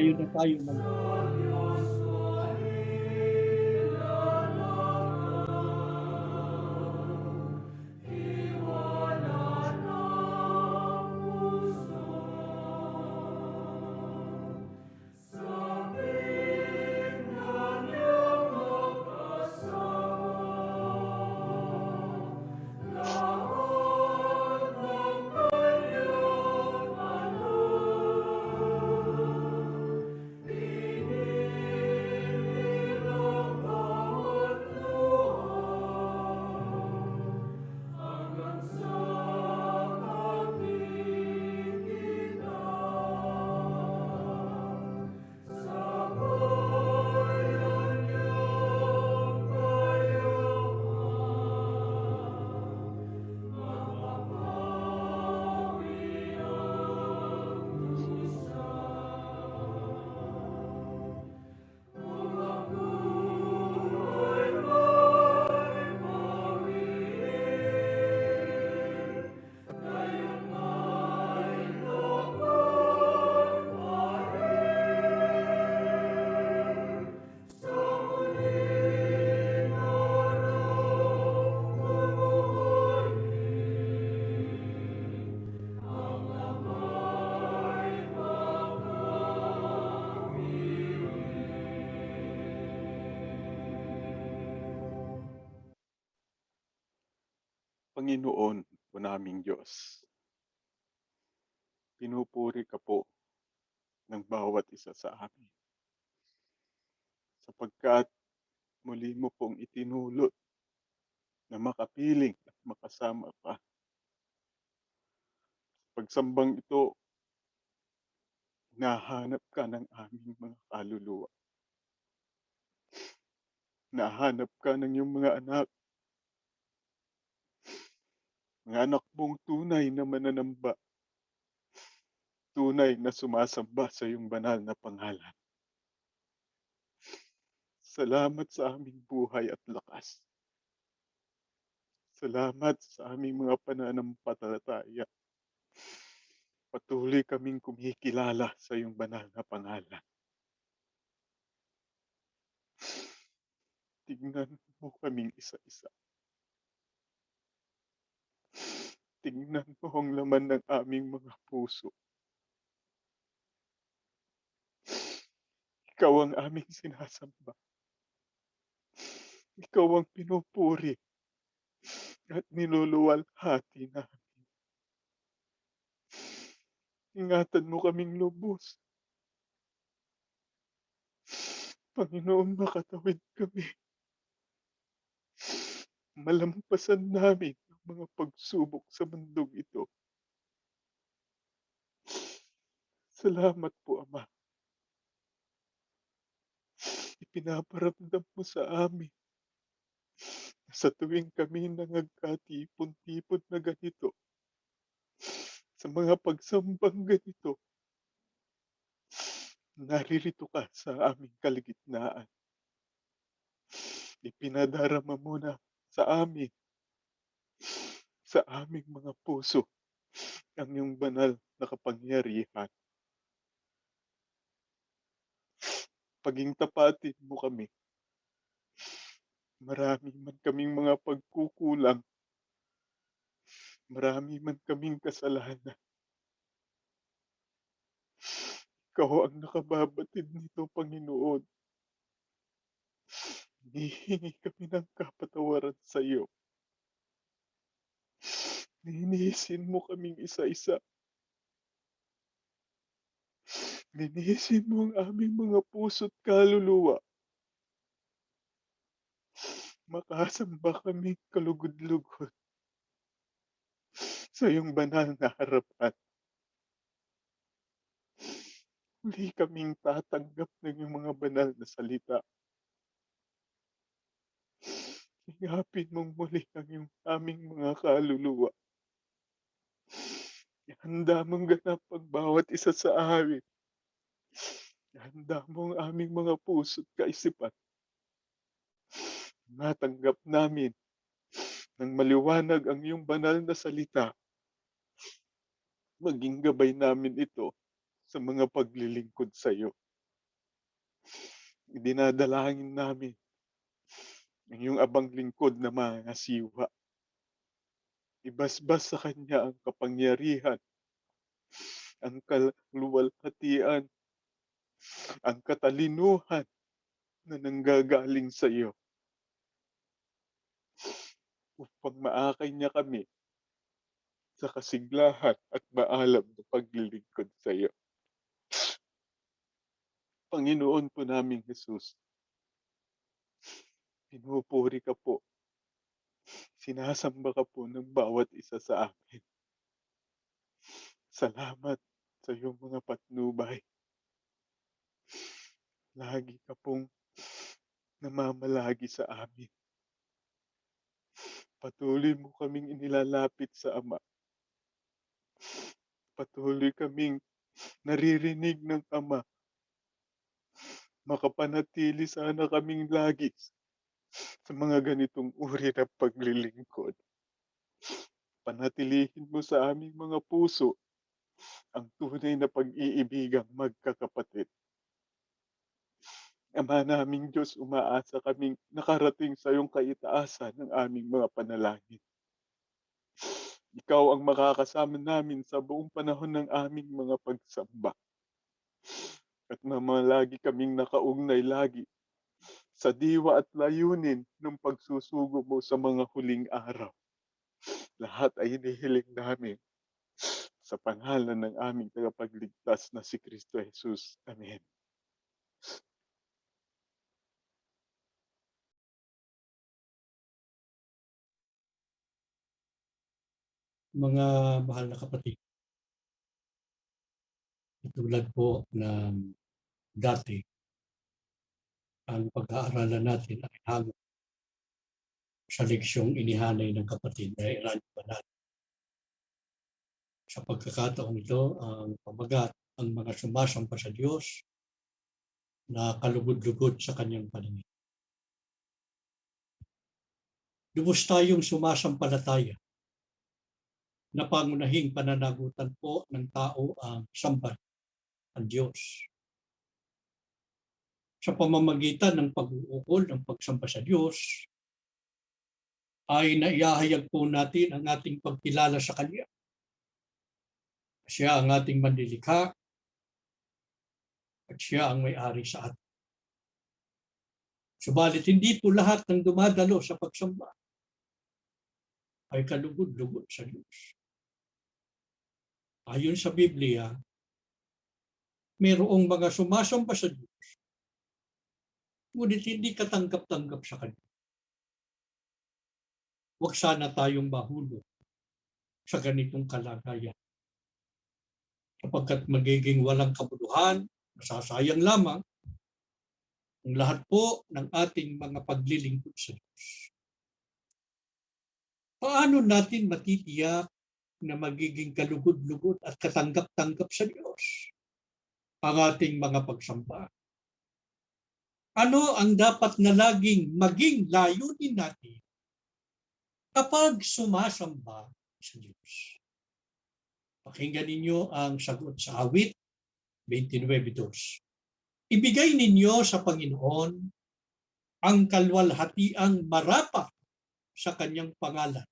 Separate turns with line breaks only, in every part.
Ayun na tayo mag
Panginoon po naming Diyos, pinupuri ka po ng bawat isa sa amin sapagkat muli mo pong itinulot na makapiling at makasama pa. Pagsambang ito, nahanap ka ng aming mga kaluluwa. Nahanap ka ng iyong mga anak mong tunay na mananamba, tunay na sumasamba sa iyong banal na pangalan. Salamat sa aming buhay at lakas. Salamat sa aming mga pananampalataya. Patuloy kaming kumikilala sa iyong banal na pangalan. Tingnan mo kaming isa-isa. Tingnan mo ang laman ng aming mga puso. Ikaw ang aming sinasamba. Ikaw ang pinupuri at niluluwalhati namin. Ingatan mo kaming lubos. Panginoon, makatawid kami. Malampasan namin ang mga pagsubok sa mundong ito. Salamat po, Ama. Ipinaparamdam mo sa amin na sa tuwing kami nangagkatipon-tipon na ganito, sa mga pagsambang ganito, naririto ka sa aming kaligitnaan. Ipinadarama mo na sa amin, sa aming mga puso, ang iyong banal na kapangyarihan. Paging tapatin mo kami. Marami man kaming mga pagkukulang. Marami man kaming kasalanan. Ikaw ang nakababatid nito, Panginoon. Hinihingi kami ng kapatawaran sa iyo. Linisin mo kaming isa-isa. Linisin mo ang aming mga puso't kaluluwa. Makasamba kami kalugod-lugod sa iyong banal na harapan. Muli kaming tatanggap ng iyong mga banal na salita. Hingapin mong muli ang iyong aming mga kaluluwa. Ihanda mong ganap ang bawat isa sa amin. Ihanda mo ang aming mga puso't kaisipan. Natanggap namin ng maliwanag ang iyong banal na salita. Maging gabay namin ito sa mga paglilingkod sa iyo. Idinadalangin namin ang iyong abang lingkod na mangasiwa. Ibasbas sa kanya ang kapangyarihan, ang kaluwalhatian, ang katalinuhan na nanggagaling sa iyo upang maakay niya kami sa kasiglahan at maalam na paglilingkod sa iyo. Panginoon po naming Jesus, pinupuri ka po, sinasamba ka po ng bawat isa sa amin. Salamat sa iyong mga patnubay. Lagi ka pong namamalagi sa amin. Patuloy mo kaming inilalapit sa Ama. Patuloy kaming naririnig ng Ama. Makapanatili sana kaming lagi sa mga ganitong uri ng paglilingkod. Panatilihin mo sa aming mga puso ang tunay na pag-iibigang magkakapatid. Ama naming Diyos, umaasa kaming nakarating sa iyong kaitaasan ng aming mga panalangin. Ikaw ang makakasama namin sa buong panahon ng aming mga pagsamba. At mamalagi kaming nakaugnay lagi sa diwa at layunin ng pagsusugo mo sa mga huling araw. Lahat ay inihiling namin sa pangalan ng aming tagapagligtas na si Kristo Jesus. Amen.
Mga mahal na kapatid, tulad po ng dati, ang pag-aaralan natin ay hango sa leksyong inihanay ng kapatid na Eranio Banal. Sa pagkakataong ito, ang pamagat ang mga sumasampa sa Diyos na kalugod-lugod sa kanyang paningin. Lubos tayong sumasampalataya na pangunahing pananagutan po ng tao ang samba ang Diyos. Sa pamamagitan ng pag-uukol ng pagsamba sa Diyos, ay naihahayag po natin ang ating pagkilala sa Kanya. Siya ang ating manlilikha at siya ang may-ari sa atin. Subalit hindi po lahat ng dumadalo sa pagsamba ay kalugod-lugod sa Diyos. Ayon sa Biblia, mayroong mga sumasamba sa Diyos, ngunit hindi katanggap-tanggap sa Kanya. Huwag sana tayong mahulog sa ganitong kalagayan, sapagkat magiging walang kabuluhan, masasayang lamang ang lahat po ng ating mga paglilingkod sa Diyos. Paano natin matitiyak na magiging kalugod-lugod at katanggap-tanggap sa Diyos ang ating mga pagsamba? Ano ang dapat na laging maging layunin natin kapag sumasamba sa Diyos? Pakinggan ninyo ang sagot sa awit 29:2. Ibigay ninyo sa Panginoon ang kalwalhatiang marapat sa kanyang pangalan.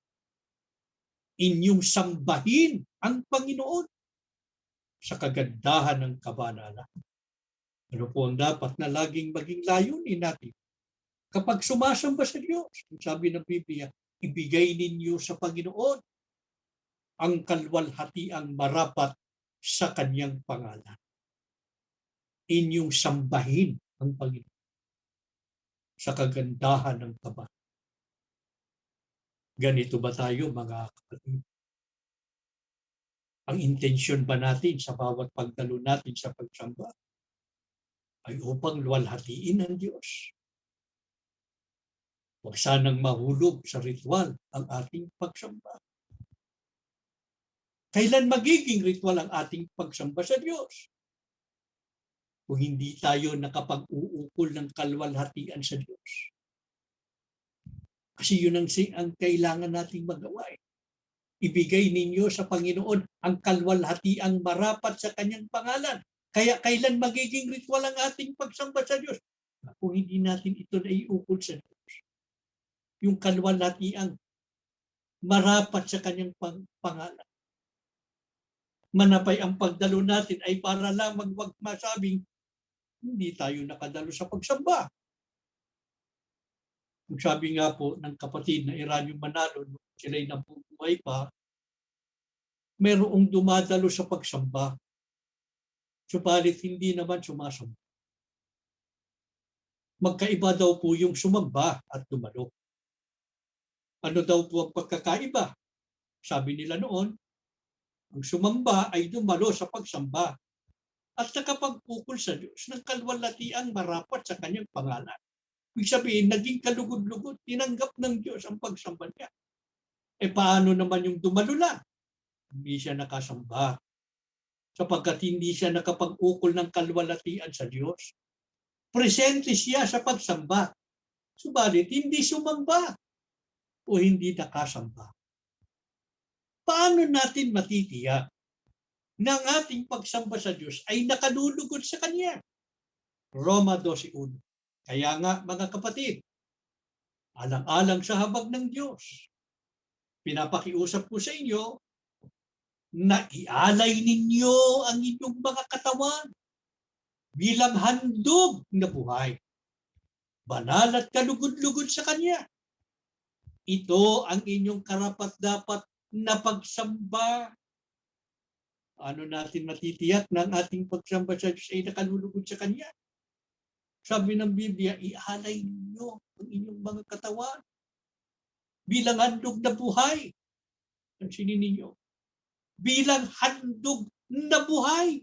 Inyong sambahin ang Panginoon sa kagandahan ng kabanalan. Ano po ang dapat na laging maging layunin natin kapag sumasamba sa Diyos? Ang sabi ng Biblia, ibigay ninyo sa Panginoon ang kalwalhatiang marapat sa kanyang pangalan. Inyong sambahin ang Panginoon sa kagandahan ng kabanalan. Ganito ba tayo, mga kapatid? Ang intensyon ba natin sa bawat pagdalo natin sa pagsamba ay upang luwalhatiin ang Diyos? Huwag sanang mahulog sa ritual ang ating pagsamba. Kailan magiging ritual ang ating pagsamba sa Diyos? Kung hindi tayo nakapag-uukol ng kalwalhatian sa Diyos. Kasi yun ang kailangan nating magawa. Ibigay ninyo sa Panginoon ang kalwalhatiang marapat sa kanyang pangalan. Kaya kailan magiging ritual ang ating pagsamba sa Diyos? Kung hindi natin ito naiukol sa Diyos. Yung kalwalhatiang marapat sa kanyang pangalan. Manapay ang pagdalo natin ay para lamang wag masabing hindi tayo nakadalo sa pagsamba. Kung sabi nga po ng kapatid na Eranio Manalo, nung sila'y nabubuhay pa, mayroong dumadalo sa pagsamba. Subalit hindi naman sumasamba. Magkaiba daw po yung sumamba at dumalo. Ano daw po ang pagkakaiba? Sabi nila noon, ang sumamba ay dumalo sa pagsamba at nakapagpukol sa Diyos ng kalwalhatiang marapat sa kanyang pangalan. Ibig sabihin, naging kalugod-lugod, tinanggap ng Diyos ang pagsamba niya. Paano naman yung dumalo lang? Hindi siya nakasamba. Sapagkat hindi siya nakapag-ukol ng kalwalhatian sa Diyos. Presente siya sa pagsamba. Subalit, hindi sumamba o hindi nakasamba. Paano natin matitiyak na ang ating pagsamba sa Diyos ay nakalulugod sa Kanya? Roma 12:1. Kaya nga, mga kapatid, alang-alang sa habag ng Diyos, pinapakiusap ko sa inyo na ialay ninyo ang inyong mga katawan bilang handog na buhay, banal at kalugod-lugod sa Kanya. Ito ang inyong karapat-dapat na pagsamba. Ano natin matitiyak na ang ating pagsamba sa Diyos ay nakalulugod sa Kanya? Sabi ng Biblia, ialay ninyo ang inyong mga katawan bilang handog na buhay. Pansinin ninyo, bilang handog na buhay,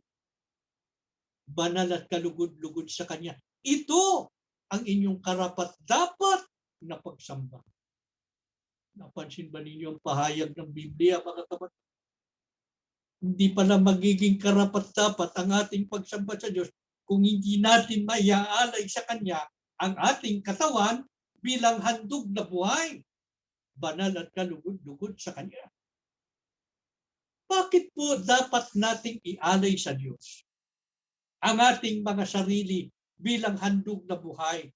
banal at kalugod-lugod sa Kanya. Ito ang inyong karapat-dapat na pagsamba. Napansin ba ninyo ang pahayag ng Biblia, mga kapatid? Hindi pala magiging karapat-dapat ang ating pagsamba sa Diyos kung hindi natin maiaalay sa Kanya ang ating katawan bilang handog na buhay, banal at kalugod-lugod sa Kanya. Bakit po dapat nating ialay sa Diyos ang ating mga sarili bilang handog na buhay,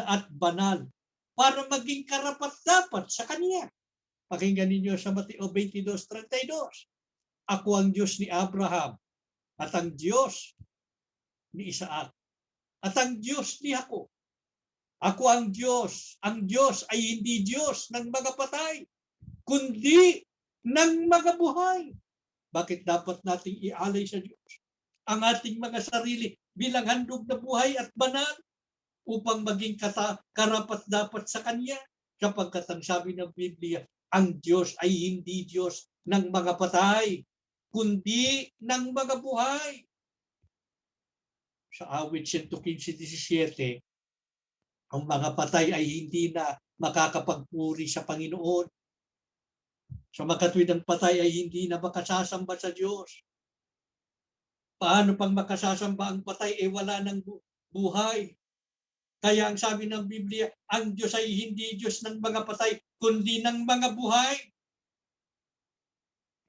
at banal, para maging karapat-dapat sa Kanya? Pakinggan ninyo sa Mateo 22:32. Ako ang Diyos ni Abraham at ang Diyos ni Isaac at ang Diyos ni Jacob. Ako ang Diyos. Ang Diyos ay hindi Diyos ng mga patay, kundi ng mga buhay. Bakit dapat nating ialay sa Diyos ang ating mga sarili bilang handog na buhay at banal upang maging karapat-dapat sa Kanya? Sapagkat ang sabi ng Biblia, ang Diyos ay hindi Diyos ng mga patay, kundi ng mga buhay. Sa awit 115:17, ang mga patay ay hindi na makakapagpuri sa Panginoon. Sa makatwid ang patay ay hindi na makasasamba sa Diyos. Paano pang makasasamba ang patay wala ng buhay? Kaya ang sabi ng Biblia, ang Diyos ay hindi Diyos ng mga patay, kundi ng mga buhay.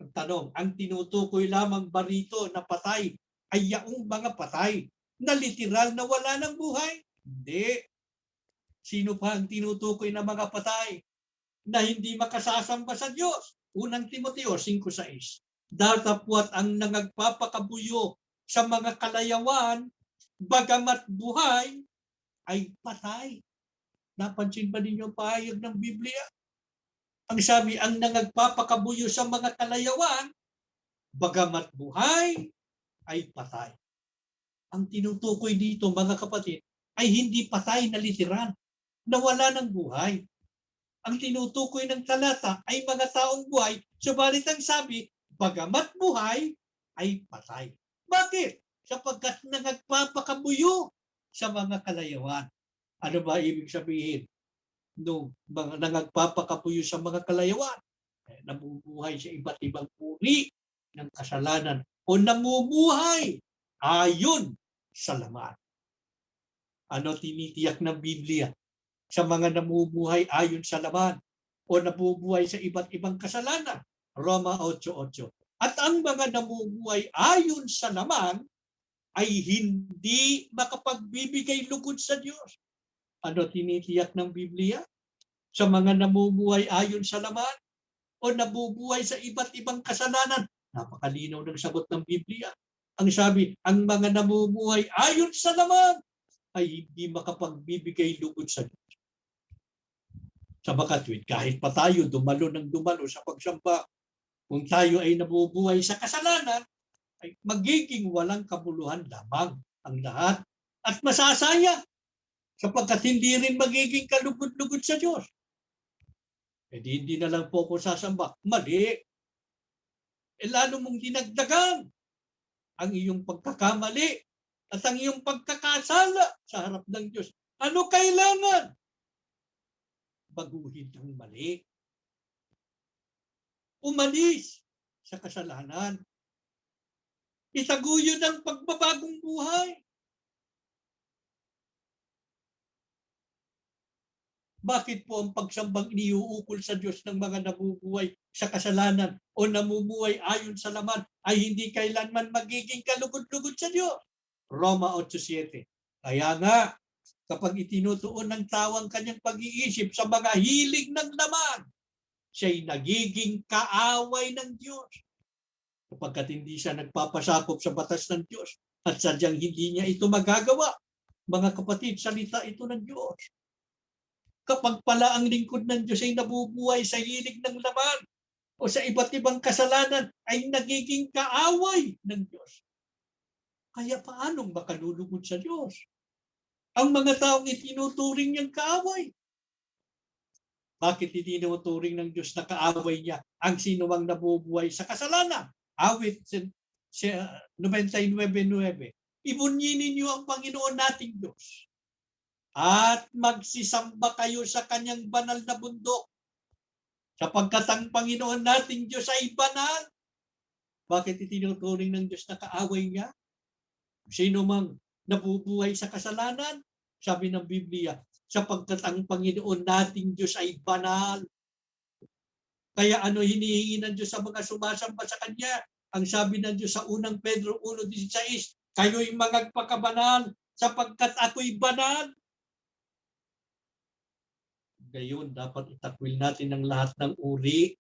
Ang tanong, ang tinutukoy lamang ba rito na patay ay yaong mga patay na literal na wala ng buhay? Hindi. Sino pa ang tinutukoy na mga patay na hindi makasasamba sa Diyos? Unang Timoteo 5:6. Datapwat ang nagpapakabuyo sa mga kalayawan, bagamat buhay, ay patay. Napansin ba ninyo ang pahayag ng Biblia? Ang sabi, ang nagpapakabuyo sa mga kalayawan, bagamat buhay, ay patay. Ang tinutukoy dito, mga kapatid, ay hindi patay na literal, na wala ng buhay. Ang tinutukoy ng talata ay mga taong buhay, subalit ang sabi, bagamat buhay, ay patay. Bakit? Sapagkat nagpapakabuyo sa mga kalayawan. Ano ba ibig sabihin? No, mga nagpapakabuyo sa mga kalayawan, nabubuhay sa iba't ibang uri ng kasalanan o namumuhay ayon sa laman. Ano tinitiyak ng Biblia sa mga namumuhay ayon sa laman o nabubuhay sa iba't ibang kasalanan? Roma 8:8. At ang mga namumuhay ayon sa laman ay hindi makapagbibigay lugod sa Diyos. Ano tinitiyak ng Biblia? Sa mga namumuhay ayon sa laman o nabubuhay sa iba't ibang kasalanan? Napakalinaw ng sagot ng Biblia. Ang sabi, ang mga namumuhay ayon sa laman ay hindi makapagbibigay lugod sa Diyos. Sa makatwid, kahit pa tayo dumalo ng dumalo sa pagsamba, kung tayo ay nabubuhay sa kasalanan, ay magiging walang kabuluhan lamang ang lahat at masasaya sapagkat hindi rin magiging kalugod-lugod sa Diyos. Eh hindi na lang po ako sasamba. Mali. Lalo mong dinagdagan ang iyong pagkakamali at ang iyong pagkakasala sa harap ng Diyos. Ano kailangan? Baguhin ang mali. Umalis sa kasalanan. Itaguyod ang pagbabagong buhay. Bakit po ang pagsambang iniuukol sa Diyos ng mga nabubuhay sa kasalanan o namumuhay ayon sa laman ay hindi kailanman magiging kalugod-lugod sa Diyos? Roma 8:7. Kaya nga, kapag itinutuon ng tao ang kanyang pag-iisip sa mga hilig ng laman, siya'y nagiging kaaway ng Diyos. Kapagkat hindi siya nagpapasakop sa batas ng Diyos at sadyang hindi niya ito magagawa. Mga kapatid, salita ito ng Diyos. Kapag pala ang lingkod ng Diyos ay nabubuhay sa hilig ng laman o sa iba't ibang kasalanan, ay nagiging kaaway ng Diyos. Kaya paanong makalulugod sa Diyos ang mga taong itinuturing niyang kaaway? Bakit itinuturing ng Diyos na kaaway niya ang sinumang nabubuhay sa kasalanan? Awit 99:9. Ibunyin niyo ang Panginoon nating Diyos at magsisamba kayo sa kanyang banal na bundok sapagkat ang Panginoon nating Diyos ay banal. Bakit itinuturing ng Diyos na kaaway niya? Sino mang nabubuhay sa kasalanan, sabi ng Biblia, sapagkat ang Panginoon nating Diyos ay banal. Kaya ano hinihingi ng Diyos sa mga sumasamba sa Kanya? Ang sabi ng Diyos sa unang Pedro 1:16, kayo'y magpakabanal sapagkat ako'y banal. Gayon, dapat itakwil natin ang lahat ng uri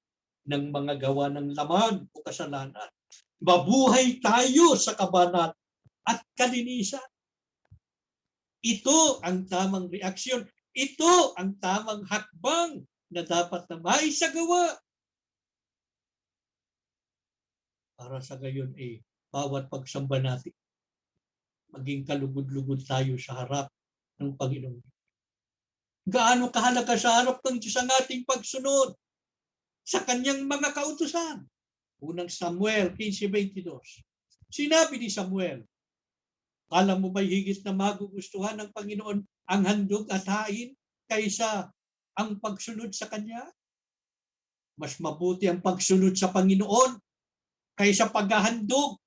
ng mga gawa ng laman o kasalanan. Mabuhay tayo sa kabanal at kalinisan. Ito ang tamang reaksyon. Ito ang tamang hakbang na dapat na maisagawa. Para sa gayon bawat pagsamba natin, maging kalugod-lugod tayo sa harap ng Panginoon. Gaano kahalaga sa harap ng Diyos ang ating pagsunod sa kanyang mga kautusan. Unang Samuel 15:22. Sinabi ni Samuel, kala mo ba'y higit na magugustuhan ng Panginoon ang handog at hain kaysa ang pagsunod sa Kanya? Mas mabuti ang pagsunod sa Panginoon kaysa paghahandog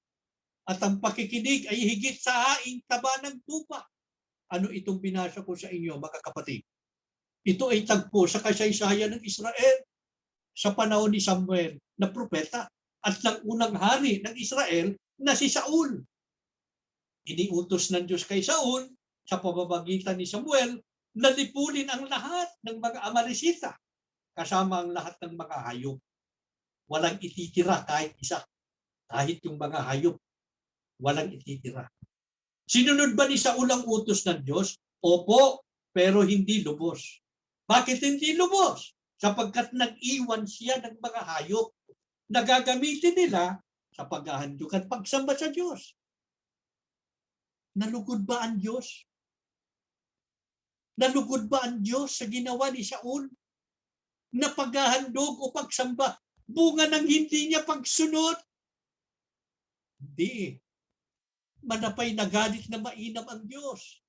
at ang pakikinig ay higit sa haing taba ng tupa. Ano itong binasa ko sa inyo, mga kapatid? Ito ay tagpo sa kasaysayan ng Israel sa panahon ni Samuel na propeta at ng unang hari ng Israel na si Saul. Iniutos ng Diyos kay Saul sa pamamagitan ni Samuel na lipulin ang lahat ng mga Amalisita kasama ang lahat ng mga hayop. Walang ititira kahit isa. Kahit yung mga hayop, walang ititira. Sinunod ba ni Saul ang utos ng Diyos? Opo, pero hindi lubos. Bakit hindi lubos? Sapagkat nag-iwan siya ng mga hayop na gagamitin nila sa paghahandog at pagsamba sa Diyos. Nalugod ba ang Diyos? Nalugod ba ang Diyos sa ginawa ni Saul na paghahandog o pagsamba? Bunga ng hindi niya pagsunod? Hindi. Manapay nagalit na mainam ang Diyos.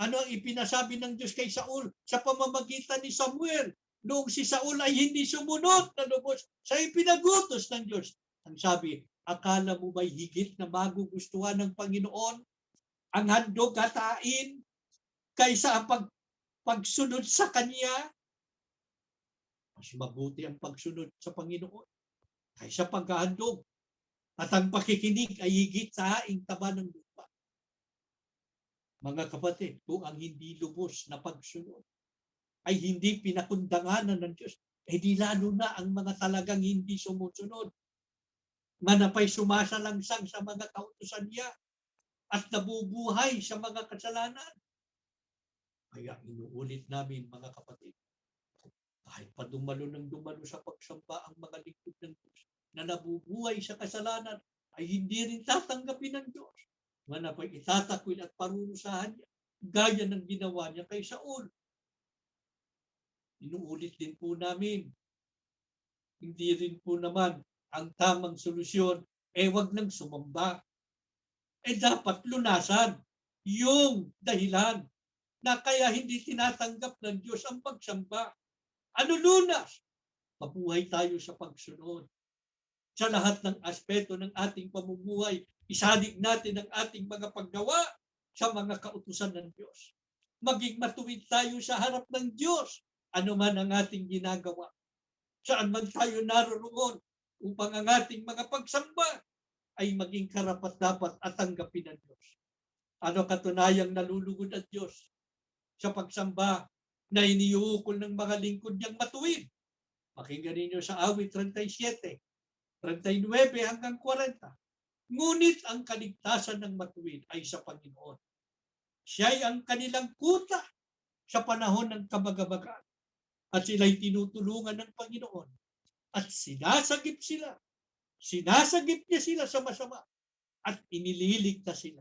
Ano ang ipinasabi ng Diyos kay Saul sa pamamagitan ni Samuel? Noong si Saul ay hindi sumunod na lubos sa ipinagutos ng Diyos. Ang sabi, akala mo ba'y higit na magugustuhan ng Panginoon ang handog at hain kaysa ang pagsunod sa Kanya? Mas mabuti ang pagsunod sa Panginoon kaysa paghahandog. At ang pakikinig ay higit sa haing taba ng lupa. Mga kapatid, kung ang hindi lubos na pagsunod ay hindi pinakundanganan ng Diyos, di lalo na ang mga talagang hindi sumusunod. Manapay sumasalangsang sa mga kautusan niya at nabubuhay sa mga kasalanan. Kaya inuulit namin, mga kapatid, kahit pa dumalo ng dumalo sa pagsamba ang mga lingkod ng Diyos na nabubuhay sa kasalanan, ay hindi rin tatanggapin ng Diyos. Manapay itatakwil at parurusahan niya, gaya ng ginawa niya kay Saul. Inuulit din po namin, hindi rin po naman ang tamang solusyon, wag nang sumamba. Dapat lunasan yung dahilan na kaya hindi tinatanggap ng Diyos ang pagsamba. Ano lunas? Mabuhay tayo sa pagsunod. Sa lahat ng aspeto ng ating pamumuhay, isalig natin ang ating mga paggawa sa mga kautusan ng Diyos. Maging matuwid tayo sa harap ng Diyos, ano man ang ating ginagawa. Saan man tayo naroon upang ang ating mga pagsamba ay maging karapat-dapat at tanggapin ng Diyos. Ano katunayang nalulugod ang Diyos sa pagsamba na iniuukol ng mga lingkod niyang matuwid? Pakinggan ninyo sa awit 37, 39 hanggang 40. Ngunit ang kaligtasan ng matuwid ay sa Panginoon. Siya'y ang kanilang kuta sa panahon ng kabagabagan. At sila'y tinutulungan ng Panginoon. At sinasagip sila. Sinasagip niya sila sa masama. At inililigtas sila.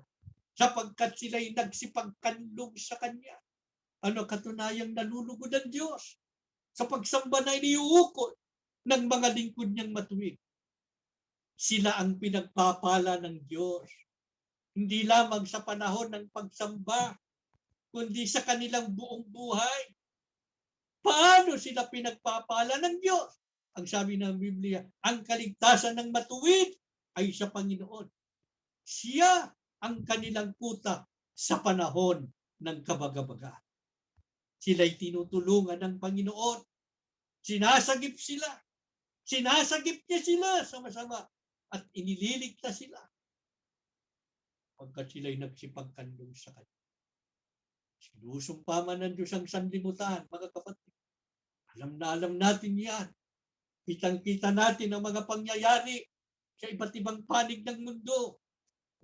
Sapagkat sila'y nagsipagkanlong sa Kanya. Ano katunayang nalulugod ang Diyos sa pagsamba na iniuukol ng mga lingkod niyang matuwid. Sila ang pinagpapala ng Diyos. Hindi lamang sa panahon ng pagsamba, kundi sa kanilang buong buhay. Paano sila pinagpapala ng Diyos? Ang sabi ng Biblia, ang kaligtasan ng matuwid ay sa Panginoon. Siya ang kanilang kuta sa panahon ng kabagabagan. Sila'y tinutulungan ng Panginoon. Sinasagip sila. Sinasagip niya sila sa masama at inililigtas sila pagkat sila'y nagsipagkanlong sa Kanya. Sinusumpa man ng Diyos ang sanlibutan, mga kapatid. Alam na alam natin yan. Kitang-kita natin ang mga pangyayari sa iba't ibang panig ng mundo.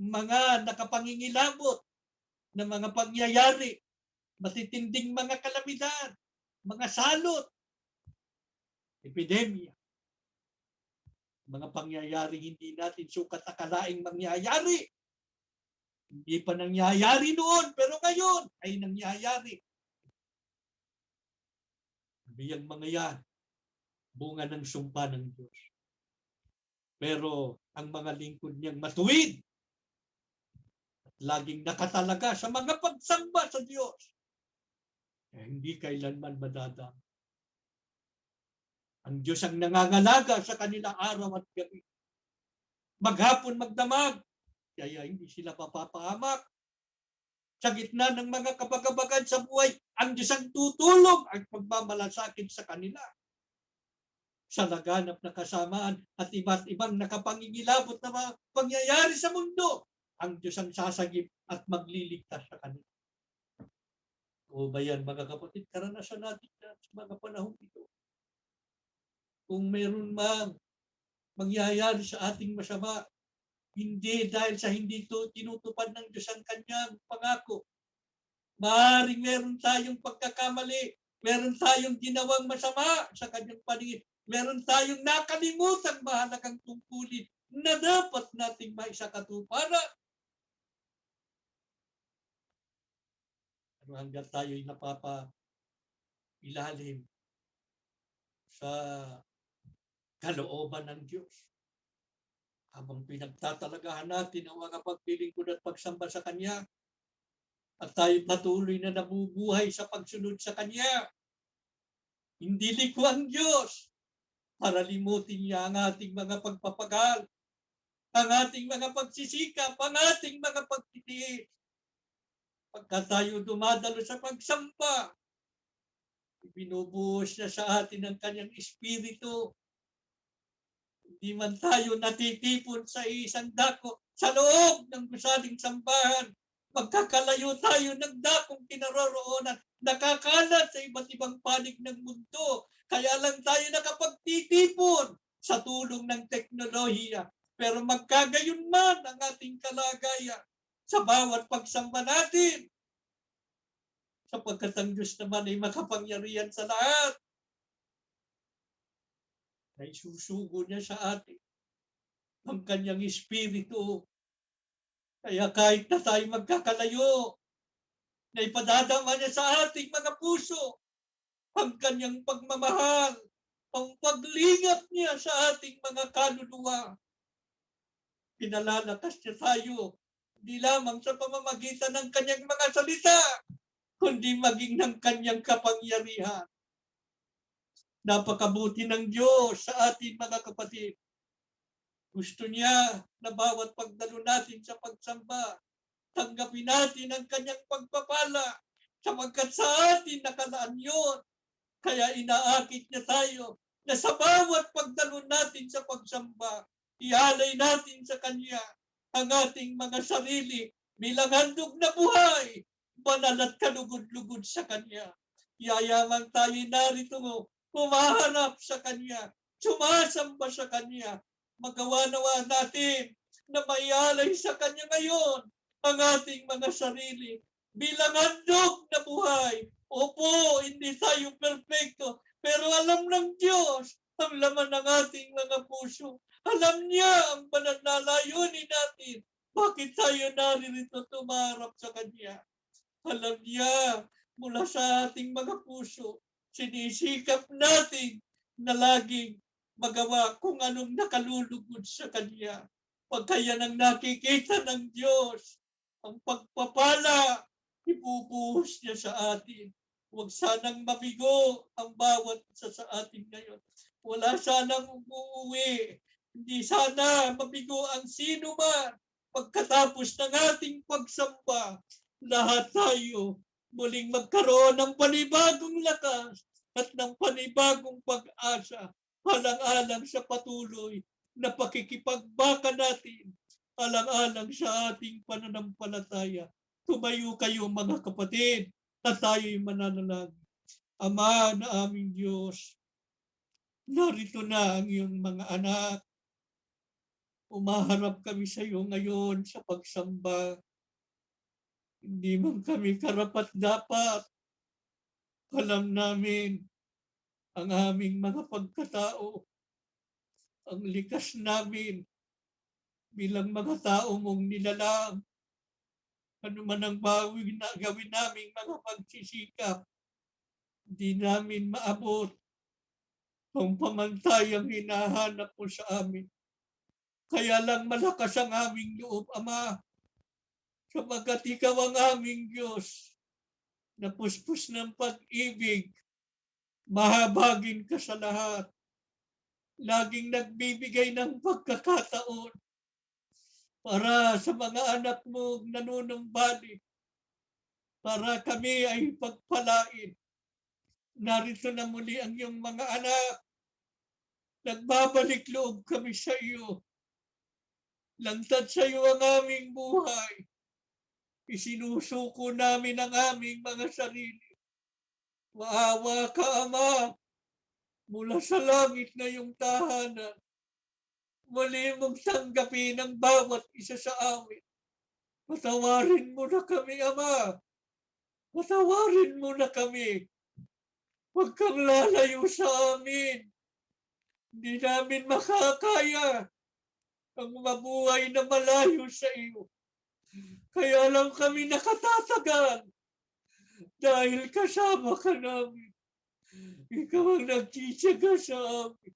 Mga nakapangingilabot na mga pangyayari, matitinding mga kalamidad, mga salot, epidemya, mga pangyayari hindi natin sukat akalaing mangyayari. Hindi pa nangyayari noon, pero ngayon ay nangyayari. Biyang mga yan, bunga ng sumpa ng Diyos. Pero ang mga lingkod niyang matuwid at laging nakatalaga sa mga pagsamba sa Diyos, hindi kailanman madadama. Ang Diyos ang nangangalaga sa kanilang araw at gabi. Maghapon magdamag, kaya hindi sila mapapahamak. Sa gitna ng mga kabagabagan sa buhay, ang Diyos ang tutulong at pagmamalasakit sa kanila. Sa laganap na kasamaan at iba't ibang nakapangingilabot na mga pangyayari sa mundo, ang Diyos ang sasagip at magliligtas sa kanila. O ba yan, mga kapatid, karanasan natin sa mga panahon ito. Kung meron mang mangyayari sa ating masama, hindi dahil sa hindi tinutupad ng Diyos ang kanyang pangako. Maaaring meron tayong pagkakamali, meron tayong ginawang masama sa kanyang paningin, meron tayong nakalimutang mahalagang tungkulin na dapat nating maisakatuparan. Hanggang tayo'y napapailalim sa kalooban ng Diyos. Habang pinagtatalagahan natin ang mga paglilingkod at pagsamba sa Kanya, at tayo patuloy na nabubuhay sa pagsunod sa Kanya, hindi liko ang Diyos para limutin niya ang ating mga pagpapagal, ang ating mga pagsisikap, ang ating mga pagtitiis. Pagka tayo dumadalo sa pagsamba, ibinubuhos niya sa atin ang Kanyang Espiritu. Hindi man tayo natitipon sa isang dako sa loob ng gusaling sambahan, Magkakalayo tayo ng dakong kinaroroonan. Nakakalat sa iba't ibang panig ng mundo. Kaya lang tayo nakapagtitipon sa tulong ng teknolohiya. Pero magkagayon man ang ating kalagayan sa bawat pagsamba natin. Sapagkat ang Diyos naman ay makapangyarihan sa lahat. Ay susugo niya sa atin ang kanyang espiritu. Kaya kahit na tayo magkakalayo, na ipadadama niya sa ating mga puso ang kanyang pagmamahal, ang paglingap niya sa ating mga kaluluwa. Pinalalakas niya tayo, hindi lamang sa pamamagitan ng kanyang mga salita, kundi maging ng kanyang kapangyarihan. Napakabuti ng Diyos sa ating mga kapatid. Gusto niya na bawat pagdalo natin sa pagsamba, tanggapin natin ang kanyang pagpapala, sapagkat sa atin nakalaan yun. Kaya inaakit niya tayo na sa bawat pagdalo natin sa pagsamba, ialay natin sa kanya ang ating mga sarili bilang handog na buhay, banal at kalugod-lugod sa kanya. Yayamang tayo narito humaharap sa kanya, sumasamba sa kanya, magawa-nawa natin na maialay sa kanya ngayon ang ating mga sarili bilang handog na buhay. Opo, hindi tayo perfecto, pero alam ng Diyos ang laman ng ating mga puso. Alam niya ang banal na layunin natin. Bakit tayo naririto tumarap sa Kanya? Alam niya mula sa ating mga puso. Sinisikap natin na laging magawa kung anong nakalulugod sa Kanya. Pagkaya nang nakikita ng Diyos ang pagpapala, ibubuhos niya sa atin. Huwag sanang mabigo ang bawat isa sa atin ngayon. Wala sanang umuwi. Hindi sana mabigo ang sino man. Pagkatapos ng ating pagsamba, lahat tayo muling magkaroon ng panibagong lakas at ng panibagong pag-asa, alang-alang sa patuloy na pakikipagbaka natin, alang-alang sa ating pananampalataya. Tumayo kayo mga kapatid, at tayo'y mananalangin. Ama na aming Diyos, narito na ang iyong mga anak. Umaharap kami sa iyo ngayon sa pagsamba. Hindi man kami karapat-dapat. Alam namin ang aming mga pagkatao, ang likas namin bilang mga tao mong nilalang. Ano man ang bawing na gawin naming mga pagsisikap, hindi namin maabot kung pamantayang hinahanap mo sa amin. Kaya lang malakas ang aming loob, Ama, sapagkat ikaw ang aming Diyos, na puspos ng pag-ibig, mahabagin ka sa lahat, laging nagbibigay ng pagkakataon para sa mga anak mo nanunumbalik, para kami ay pagpalain. Narito na muli ang iyong mga anak, nagbabalik loob kami sa iyo. Lantad sa iyo ang aming buhay. Isinusuko namin ang aming mga sarili. Maawa ka, Ama, mula sa langit na iyong tahanan. Muli mong tanggapin ang bawat isa sa amin. Patawarin mo na kami, Ama. Patawarin mo na kami. Huwag kang lalayo sa amin. Hindi namin makakaya ang mabuhay na malayo sa iyo. Kaya lang kami nakatatagal dahil kasama ka namin. Ikaw ang nagtitiyaga sa amin.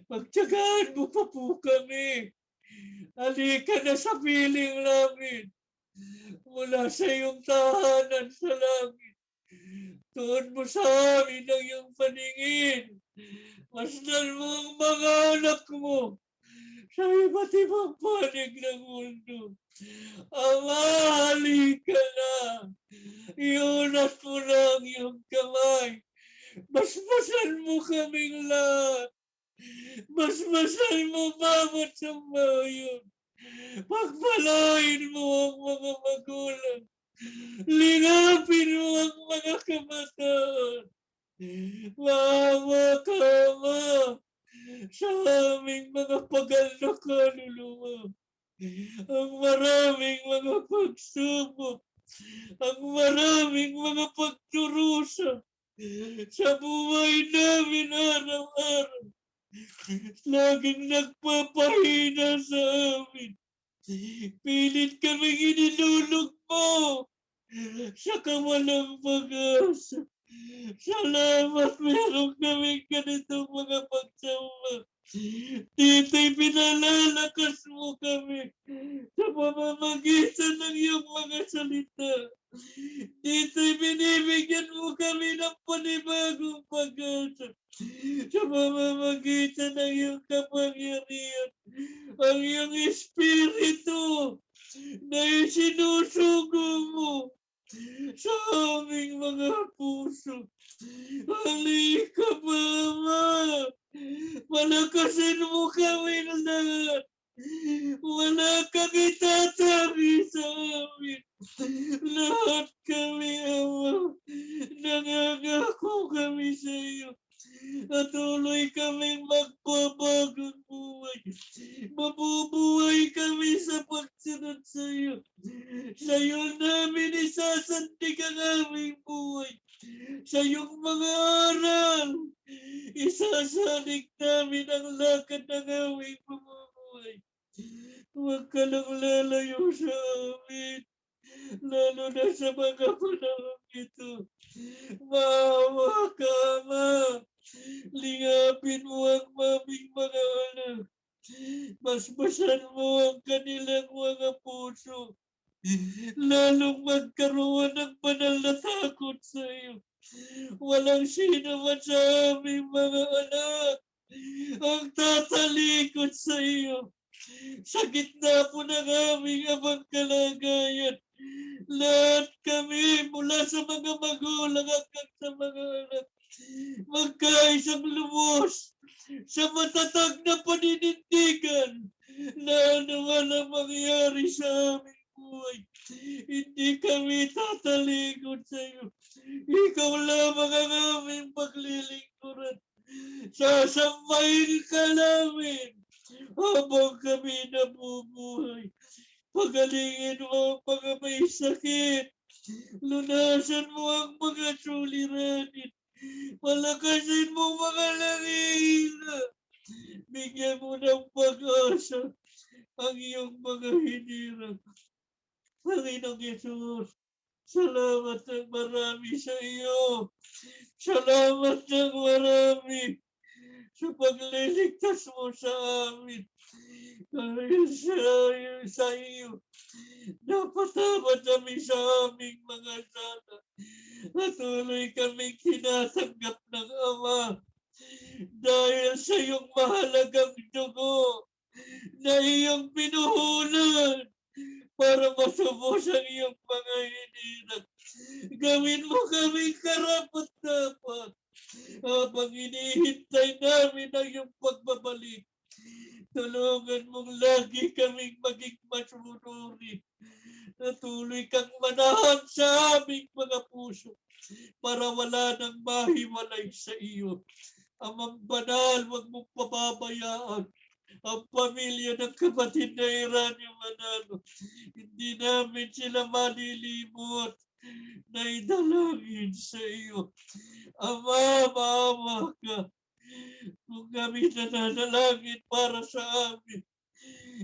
Pagtiyagaan mo pa po kami. Halika na sa piling namin. Mula sa iyong tahanan sa langit. Tuon mo sa amin ang iyong paningin. Masdan mo ang mga anak mo sa iba't ibang panig ng mundo. Ama, halika na. Iunas mo na ang iyong kamay. Basbasan mo kaming lahat. Basbasan mo bawat sambayon. Pagpalain mo ang mga magulang. Lingapin mo ang mga kabataan. Maawa ka, Ama, sa aming mga pagal na kaluluwa. Ang maraming mga pagsubok, ang maraming mga pagdurusa sa buhay namin araw-araw. Laging nagpapahina sa amin. Pilit kaming inilulog mo sa kawalang pag-asa. Salamat meron kaming ganitong mga pagsama. Dito'y pinalalakas mo kami sa pamamagitan ng iyong mga salita. Dito'y binibigyan mo kami ng panibagong pag-asa sa pamamagitan ng iyong kapangyarihan. Ang iyong espiritu na isinusugo mo sa aming mga puso. Halika, Mama. Palakasin mo kami lahat. Wala kang itatabi sa amin. Lahat kami, Ama. Nangangako kami sa iyo. At tuloy kaming magpabagong buhay. Mabubuhay kami sa pagsunod sa iyo. Sa iyo namin isasandig ang aming buhay. Sa iyong mga aral, isasalig namin ang lakad ng aming pamumuhay. Huwag ka lang lalayo sa amin, lalo na sa mga panahon ito. Maawa ka, Ama. Lingapin mo ang aming mga anak. Basbasan mo ang kanilang mga puso. Lalong magkaroon ng banal na takot sa iyo. Walang sino man sa aming mga anak ang tatalikod sa iyo. Sa gitna po ng aming abang kalagayan, lahat kami mula sa mga magulang hanggang sa mga anak, magkaisang lubos sa matatag na paninindigan na ano man ang mangyari sa aming buhay. Hindi kami tatalikod sa iyo. Ikaw lamang ang aming paglilingkuran. Sasambahin ka namin habang kami nabubuhay. Pagalingin mo ang mga may sakit. Lunasan mo ang mga suliranin. Palakasin mo mga nangihina. Bigyan mo ng pag-asa ang iyong mga hinirang. Panginoong Yesus, salamat ng marami sa iyo. Salamat ng marami sa pagliligtas mo sa amin. Dahil sa iyo, napatawa kami sa aming mga sala. At tuloy kaming tinatanggap ng Ama. Dahil sa iyong mahalagang dugo na iyong pinuhunan para masubos ang iyong mga hinirang. Gawin mo kami karapat-dapat habang inihintay namin ang iyong pagbabalik. Tulungan mong lagi kaming maging masururi. Natuloy kang manahan sa aming mga puso para wala nang mahiwalay sa iyo. Amang banal, huwag mong pababayaan ang pamilya ng kapatid na Eranio Manalo. Hindi namin sila malilimot na idalangin sa iyo. Ama, maawa ka. Kung kami nananalangin para sa amin,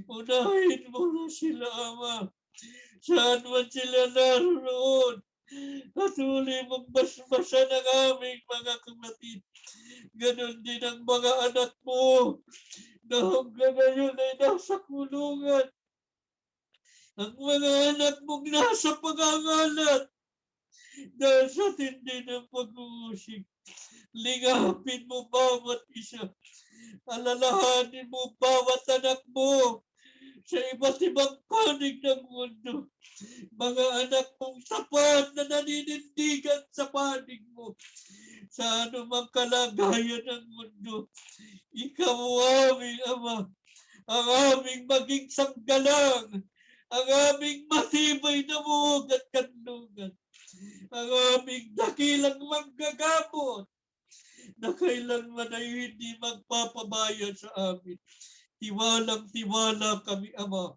unahin mo na sila, Ama. Saan man sila naroon, patuloy mong basbasan ang aming mga kapatid. Ganon din ang mga anak mo na hanggang ngayon ay nasa kulungan. Ang mga anak mong nasa pangangalat dahil sa tindi ng pag-uusig. Lingapin mo bawat isa. Alalahanin mo bawat anak mo sa iba't ibang panig ng mundo. Mga anak mong tapat na naninindigan sa panig mo. Sa anumang kalagayan ng mundo, ikaw aming Ama ang aming maging sanggalang, ang aming matibay na buhok at kanlungan, ang aming dakilang manggagamot, na kailanman ay hindi magpapabayad sa amin. Tiwalang-tiwala kami, Ama.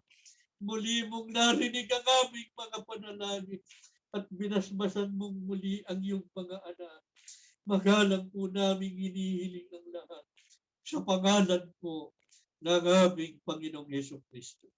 Muli mong narinig ang aming mga panalangin at binasbasan mong muli ang iyong mga anak. Magalang po naming hinihiling ng lahat sa pangalan po ng aming Panginoong Hesus Kristo.